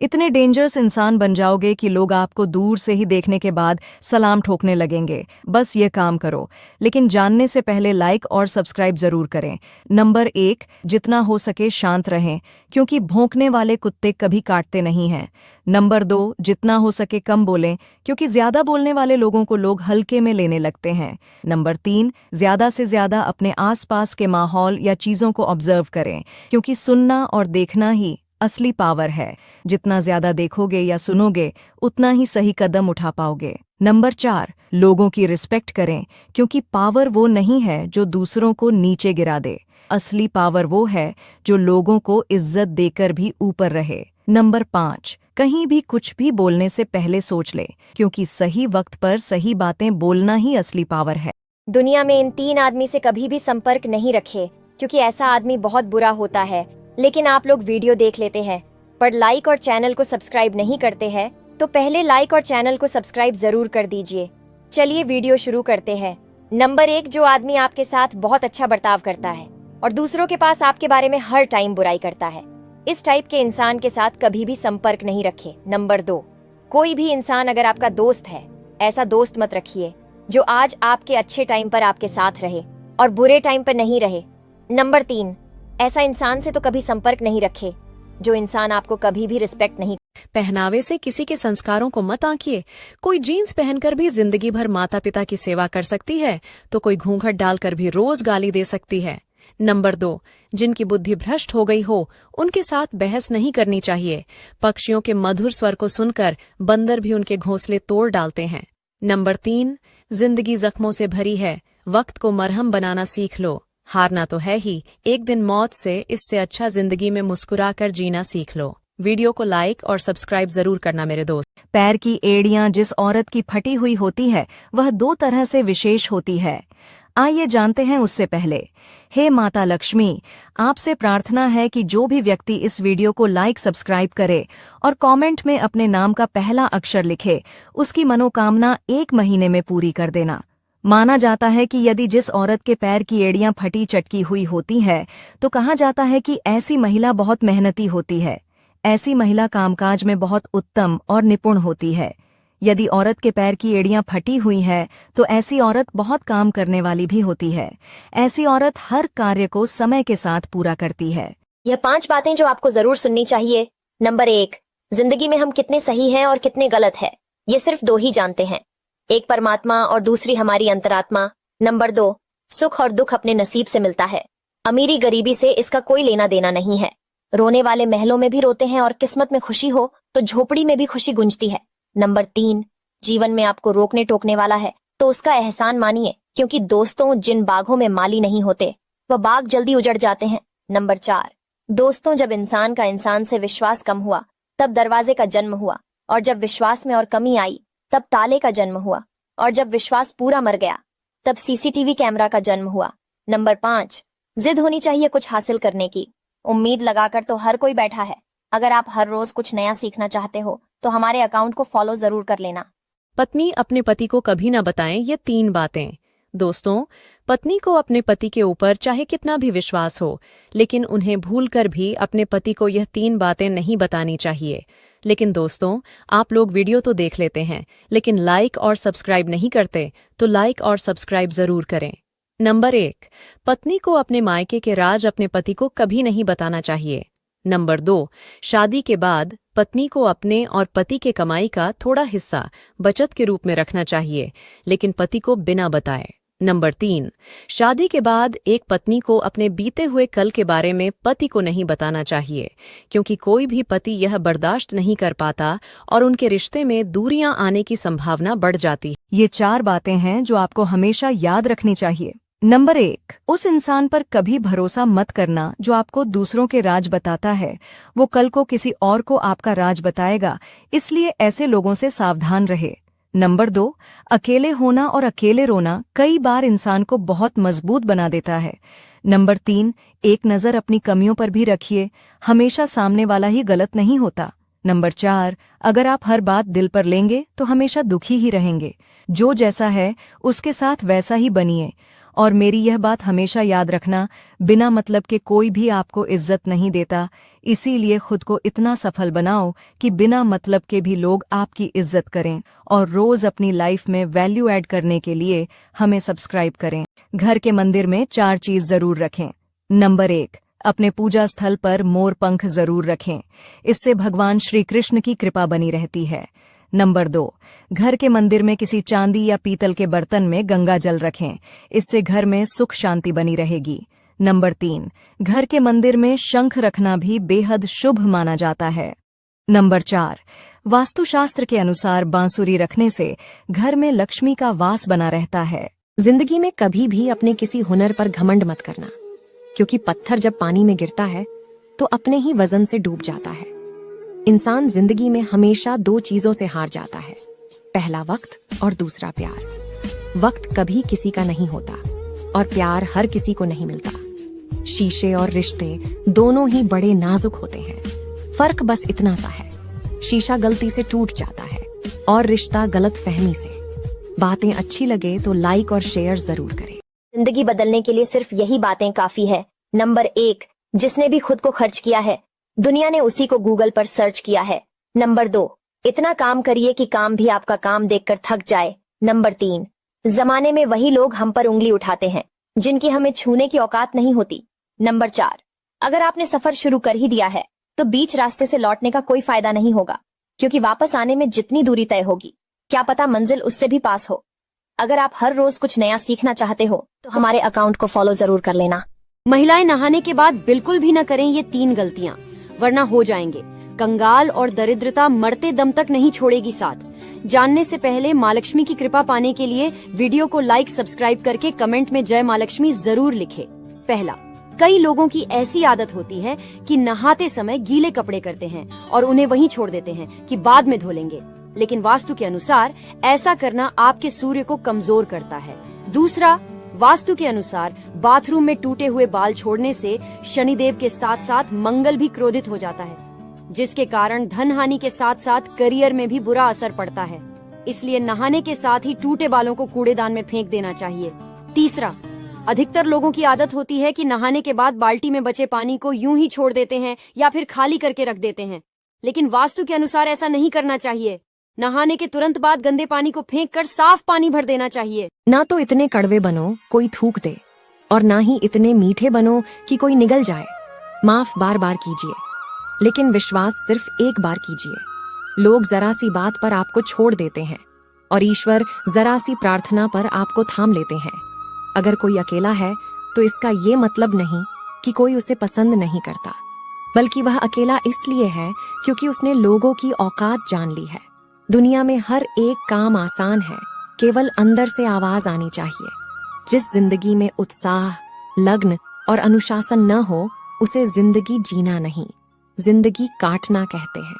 इतने डेंजरस इंसान बन जाओगे कि लोग आपको दूर से ही देखने के बाद सलाम ठोकने लगेंगे। बस ये काम करो, लेकिन जानने से पहले लाइक और सब्सक्राइब जरूर करें। नंबर 1, जितना हो सके शांत रहें, क्योंकि भौंकने वाले कुत्ते कभी काटते नहीं हैं। नंबर 2, जितना हो सके कम बोलें, क्योंकि ज्यादा बोलने वाले लोगों को लोग हल्के में लेने लगते हैं। नंबर 3, ज्यादा से ज्यादा अपने आसपास के माहौल या चीजों को ऑब्जर्व करें, क्योंकि सुनना और देखना ही असली पावर है। जितना ज्यादा देखोगे या सुनोगे, उतना ही सही कदम उठा पाओगे। नंबर 4, लोगों की रिस्पेक्ट करें, क्योंकि पावर वो नहीं है जो दूसरों को नीचे गिरा दे। असली पावर वो है जो लोगों को इज्जत देकर भी ऊपर रहे। नंबर 5, कहीं भी कुछ भी बोलने से पहले सोच ले, क्योंकि सही वक्त पर सही बातें बोलना ही असली पावर है। दुनिया में इन 3 आदमी से कभी भी संपर्क नहीं रखे, क्योंकि ऐसा आदमी बहुत बुरा होता है। लेकिन आप लोग वीडियो देख लेते हैं पर लाइक और चैनल को सब्सक्राइब नहीं करते हैं, तो पहले लाइक और चैनल को सब्सक्राइब जरूर कर दीजिए। चलिए वीडियो शुरू करते हैं। नंबर 1, जो आदमी आपके साथ बहुत अच्छा बर्ताव करता है और दूसरों के पास आपके बारे में हर टाइम बुराई करता है। इस टाइप के इंसान के साथ कभी भी संपर्क नहीं रखे। नंबर 2, कोई भी इंसान अगर आपका दोस्त है, ऐसा दोस्त मत रखिए जो आज आपके अच्छे टाइम पर आपके साथ रहे और बुरे टाइम पर नहीं रहे। नंबर 3, ऐसा इंसान से तो कभी संपर्क नहीं रखे जो इंसान आपको कभी भी रिस्पेक्ट नहीं। पहनावे से किसी के संस्कारों को मत आंकिए। कोई जीन्स पहनकर भी जिंदगी भर माता पिता की सेवा कर सकती है, तो कोई घूंघट डालकर भी रोज गाली दे सकती है। नंबर 2, जिनकी बुद्धि भ्रष्ट हो गई हो, उनके साथ बहस नहीं करनी चाहिए। पक्षियों के मधुर स्वर को सुनकर बंदर भी उनके घोंसले तोड़ डालते हैं। नंबर 3, जिंदगी जख्मों से भरी है, वक्त को मरहम बनाना सीख लो। हारना तो है ही, एक दिन मौत से इससे अच्छा जिंदगी में मुस्कुराकर जीना सीख लो। वीडियो को लाइक और सब्सक्राइब जरूर करना मेरे दोस्त। पैर की एड़ियां जिस औरत की फटी हुई होती है, वह 2 तरह से विशेष होती है। आइए जानते हैं उससे पहले। हे माता लक्ष्मी, आपसे प्रार्थना है कि जो भी व्यक्ति इस वीडियो को लाइक सब्सक्राइब करे और कमेंट में अपने नाम का पहला अक्षर लिखे, उसकी मनोकामना 1 महीने में पूरी कर देना। माना जाता है कि यदि जिस औरत के पैर की एड़ियां फटी चटकी हुई होती है, तो कहा जाता है कि ऐसी महिला बहुत मेहनती होती है। ऐसी महिला कामकाज में बहुत उत्तम और निपुण होती है। यदि औरत के पैर की एड़ियां फटी हुई है, तो ऐसी औरत बहुत काम करने वाली भी होती है। ऐसी औरत हर कार्य को समय के साथ पूरा करती है। यह 5 बातें जो आपको जरूर सुननी चाहिए। नंबर 1, जिंदगी में हम कितने सही हैं और कितने गलत है, ये सिर्फ 2 ही जानते हैं, एक परमात्मा और दूसरी हमारी अंतरात्मा। नंबर 2, सुख और दुख अपने नसीब से मिलता है। अमीरी गरीबी से इसका कोई लेना देना नहीं है। रोने वाले महलों में भी रोते हैं और किस्मत में खुशी हो तो झोपड़ी में भी खुशी गुंजती है। नंबर 3, जीवन में आपको रोकने टोकने वाला है तो उसका एहसान मानिए, क्योंकि दोस्तों, जिन बागों में माली नहीं होते वह बाग जल्दी उजड़ जाते हैं। नंबर 4, दोस्तों, जब इंसान का इंसान से विश्वास कम हुआ तब दरवाजे का जन्म हुआ, और जब विश्वास में और कमी आई तब ताले का जन्म हुआ, और जब विश्वास पूरा मर गया तब सीसीटीवी कैमरा का जन्म हुआ। नंबर 5, जिद होनी चाहिए कुछ हासिल करने की। उम्मीद लगाकर तो हर कोई बैठा है। अगर आप हर रोज कुछ नया सीखना चाहते हो तो हमारे अकाउंट को फॉलो जरूर कर लेना। पत्नी अपने पति को कभी न बताएं ये 3 बातें। दोस्तों, पत्नी को अपने पति के ऊपर चाहे कितना भी विश्वास हो, लेकिन उन्हें भूलकर भी अपने पति को यह 3 बातें नहीं बतानी चाहिए। लेकिन दोस्तों, आप लोग वीडियो तो देख लेते हैं, लेकिन लाइक और सब्सक्राइब नहीं करते, तो लाइक और सब्सक्राइब जरूर करें। नंबर 1, पत्नी को अपने मायके के राज अपने पति को कभी नहीं बताना चाहिए। नंबर 2, शादी के बाद पत्नी को अपने और पति के कमाई का थोड़ा हिस्सा बचत के रूप में रखना चाहिए, लेकिन पति को बिना बताए। नंबर 3, शादी के बाद एक पत्नी को अपने बीते हुए कल के बारे में पति को नहीं बताना चाहिए, क्योंकि कोई भी पति यह बर्दाश्त नहीं कर पाता और उनके रिश्ते में दूरियां आने की संभावना बढ़ जाती है। ये 4 बातें हैं जो आपको हमेशा याद रखनी चाहिए। नंबर 1, उस इंसान पर कभी भरोसा मत करना जो आपको दूसरों के राज बताता है। वो कल को किसी और को आपका राज बताएगा, इसलिए ऐसे लोगों से सावधान रहे। नंबर 2, अकेले होना और अकेले रोना कई बार इंसान को बहुत मजबूत बना देता है। नंबर 3, एक नज़र अपनी कमियों पर भी रखिए, हमेशा सामने वाला ही गलत नहीं होता। नंबर 4, अगर आप हर बात दिल पर लेंगे तो हमेशा दुखी ही रहेंगे। जो जैसा है उसके साथ वैसा ही बनिए। और मेरी यह बात हमेशा याद रखना, बिना मतलब के कोई भी आपको इज्जत नहीं देता, इसीलिए खुद को इतना सफल बनाओ कि बिना मतलब के भी लोग आपकी इज्जत करें। और रोज अपनी लाइफ में वैल्यू ऐड करने के लिए हमें सब्सक्राइब करें। घर के मंदिर में 4 चीज जरूर रखें। नंबर 1, अपने पूजा स्थल पर मोर पंख जरूर रखें, इससे भगवान श्री कृष्ण की कृपा बनी रहती है। नंबर 2, घर के मंदिर में किसी चांदी या पीतल के बर्तन में गंगा जल रखें, इससे घर में सुख शांति बनी रहेगी। नंबर 3, घर के मंदिर में शंख रखना भी बेहद शुभ माना जाता है। नंबर 4, वास्तुशास्त्र के अनुसार बांसुरी रखने से घर में लक्ष्मी का वास बना रहता है। जिंदगी में कभी भी अपने किसी हुनर पर घमंड मत करना, क्योंकि पत्थर जब पानी में गिरता है तो अपने ही वजन से डूब जाता है। इंसान जिंदगी में हमेशा 2 चीजों से हार जाता है, पहला वक्त और दूसरा प्यार। वक्त कभी किसी का नहीं होता और प्यार हर किसी को नहीं मिलता। शीशे और रिश्ते दोनों ही बड़े नाजुक होते हैं, फर्क बस इतना सा है, शीशा गलती से टूट जाता है और रिश्ता गलत फहमी से। बातें अच्छी लगे तो लाइक और शेयर जरूर करें। जिंदगी बदलने के लिए सिर्फ यही बातें काफी है। नंबर 1, जिसने भी खुद को खर्च किया है, दुनिया ने उसी को गूगल पर सर्च किया है। नंबर 2, इतना काम करिए कि काम भी आपका काम देखकर थक जाए। नंबर 3, जमाने में वही लोग हम पर उंगली उठाते हैं जिनकी हमें छूने की औकात नहीं होती। नंबर 4, अगर आपने सफर शुरू कर ही दिया है तो बीच रास्ते से लौटने का कोई फायदा नहीं होगा, क्योंकि वापस आने में जितनी दूरी तय होगी, क्या पता मंजिल उससे भी पास हो। अगर आप हर रोज कुछ नया सीखना चाहते हो तो हमारे अकाउंट को फॉलो जरूर कर लेना। महिलाएं नहाने के बाद बिल्कुल भी न करें ये 3 गलतियां, वरना हो जाएंगे कंगाल और दरिद्रता मरते दम तक नहीं छोड़ेगी साथ। जानने से पहले माँ लक्ष्मी की कृपा पाने के लिए वीडियो को लाइक सब्सक्राइब करके कमेंट में जय माँ लक्ष्मी जरूर लिखे। पहला, कई लोगों की ऐसी आदत होती है कि नहाते समय गीले कपड़े करते हैं और उन्हें वहीं छोड़ देते हैं कि बाद में धो लेंगे, लेकिन वास्तु के अनुसार ऐसा करना आपके सूर्य को कमजोर करता है। दूसरा, वास्तु के अनुसार बाथरूम में टूटे हुए बाल छोड़ने से शनिदेव के साथ साथ मंगल भी क्रोधित हो जाता है, जिसके कारण धन हानि के साथ साथ करियर में भी बुरा असर पड़ता है। इसलिए नहाने के साथ ही टूटे बालों को कूड़ेदान में फेंक देना चाहिए। तीसरा, अधिकतर लोगों की आदत होती है कि नहाने के बाद बाल्टी में बचे पानी को यूं ही छोड़ देते हैं या फिर खाली करके रख देते हैं, लेकिन वास्तु के अनुसार ऐसा नहीं करना चाहिए। नहाने के तुरंत बाद गंदे पानी को फेंककर साफ पानी भर देना चाहिए। ना तो इतने कड़वे बनो कोई थूक दे, और ना ही इतने मीठे बनो कि कोई निगल जाए। माफ बार बार कीजिए, लेकिन विश्वास सिर्फ एक बार कीजिए। लोग जरा सी बात पर आपको छोड़ देते हैं और ईश्वर जरा सी प्रार्थना पर आपको थाम लेते हैं। अगर कोई अकेला है तो इसका ये मतलब नहीं कि कोई उसे पसंद नहीं करता, बल्कि वह अकेला इसलिए है क्योंकि उसने लोगों की औकात जान ली है। दुनिया में हर एक काम आसान है, केवल अंदर से आवाज आनी चाहिए। जिस जिंदगी में उत्साह, लगन और अनुशासन न हो, उसे जिंदगी जीना नहीं, जिंदगी काटना कहते हैं।